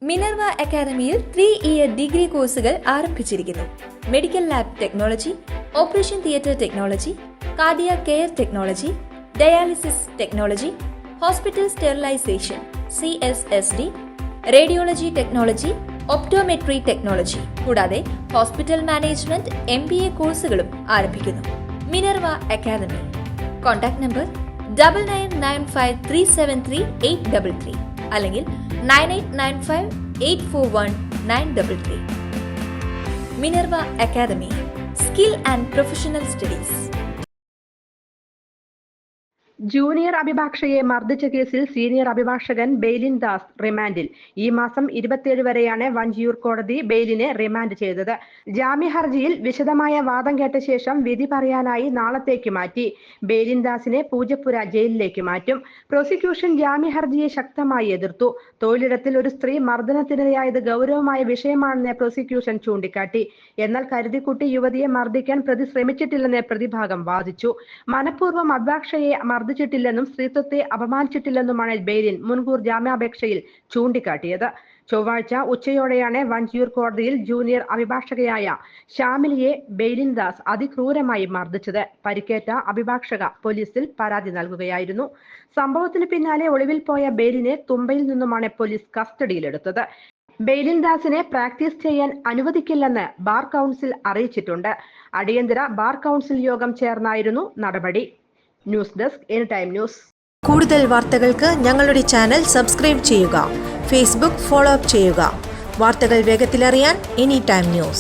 Minerva അക്കാദമിയിൽ 3-ഇയർ degree കോഴ്സുകൾ ആരംഭിച്ചിരിക്കുന്നു. Medical lab technology, operation theatre technology, cardiac care technology, dialysis technology, hospital sterilisation (CSSD), radiology technology, optometry technology കൂടാതെ hospital management MBA കോഴ്സുകളും ആരംഭിക്കുന്നു. Minerva academy. Contact number 9995373833 അല്ലെങ്കിൽ 9895841933. Minerva academy, skill and professional studies. Junior അഭിഭാഷകയെ മർദ്ദിച്ച കേസിൽ senior അഭിഭാഷകൻ Beilin Das റിമാൻഡിൽ. ഈ മാസം 27 വരെയാണ് വഞ്ചിയൂർ കോടതി ബെയ്ലിനെ റിമാൻഡ് ചെയ്തത്. ജാമ്യ ഹർജിയിൽ വിശദമായ വാദം കേട്ട ശേഷം വിധി പറയാനായി നാളത്തേക്ക് മാറ്റി. ബെയ്ലിൻ ദാസിനെ പൂജപ്പുര ജയിലിലേക്ക് മാറ്റും. പ്രോസിക്യൂഷൻ ജാമ്യ ഹർജിയെ ശക്തമായി എതിർത്തു. തൊഴിലിടത്തിൽ ഒരു സ്ത്രീ മർദ്ദനത്തിനിരയായത് ഗൗരവമായ വിഷയമാണെന്ന് പ്രോസിക്യൂഷൻ ചൂണ്ടിക്കാട്ടി. എന്നാൽ കരുതിക്കുട്ടി യുവതിയെ മർദ്ദിക്കാൻ പ്രതി ശ്രമിച്ചിട്ടില്ലെന്ന് പ്രതിഭാഗം വാദിച്ചു. മനഃപൂർവ്വം അഭിഭാഷകയെ മർദ്ദിച്ചിട്ടില്ലെന്നും സ്ത്രീത്വത്തെ അപമാനിച്ചിട്ടില്ലെന്നുമാണ് ബെയ്ലിൻ മുൻകൂർ ജാമ്യാപേക്ഷയിൽ ചൂണ്ടിക്കാട്ടിയത്. ചൊവ്വാഴ്ച ഉച്ചയോടെയാണ് വഞ്ചിയൂർ കോടതിയിൽ ജൂനിയർ അഭിഭാഷകയായ ഷാമിലിയെ ബെയ്ലിൻ ദാസ് അതിക്രൂരമായി മർദ്ദിച്ചത്. പരിക്കേറ്റ അഭിഭാഷക പോലീസിൽ പരാതി നൽകുകയായിരുന്നു. സംഭവത്തിന് പിന്നാലെ ഒളിവിൽ പോയ ബെയ്ലിനെ തുമ്പയിൽ നിന്നുമാണ് പോലീസ് കസ്റ്റഡിയിലെടുത്തത്. ബെയ്ലിൻ ദാസിനെ പ്രാക്ടീസ് ചെയ്യാൻ അനുവദിക്കില്ലെന്ന് ബാർ കൗൺസിൽ അറിയിച്ചിട്ടുണ്ട്. അടിയന്തര ബാർ കൗൺസിൽ യോഗം ചേർന്നായിരുന്നു നടപടി. News desk anytime news. കൂടുതൽ വാർത്തകൾക്ക് ഞങ്ങളുടെ ചാനൽ സബ്സ്ക്രൈബ് ചെയ്യുക. ഫേസ്ബുക്ക് ഫോളോ അപ്പ് ചെയ്യുക. വാർത്തകൾ വേഗത്തിലറിയാൻ എനിടൈം ന്യൂസ്.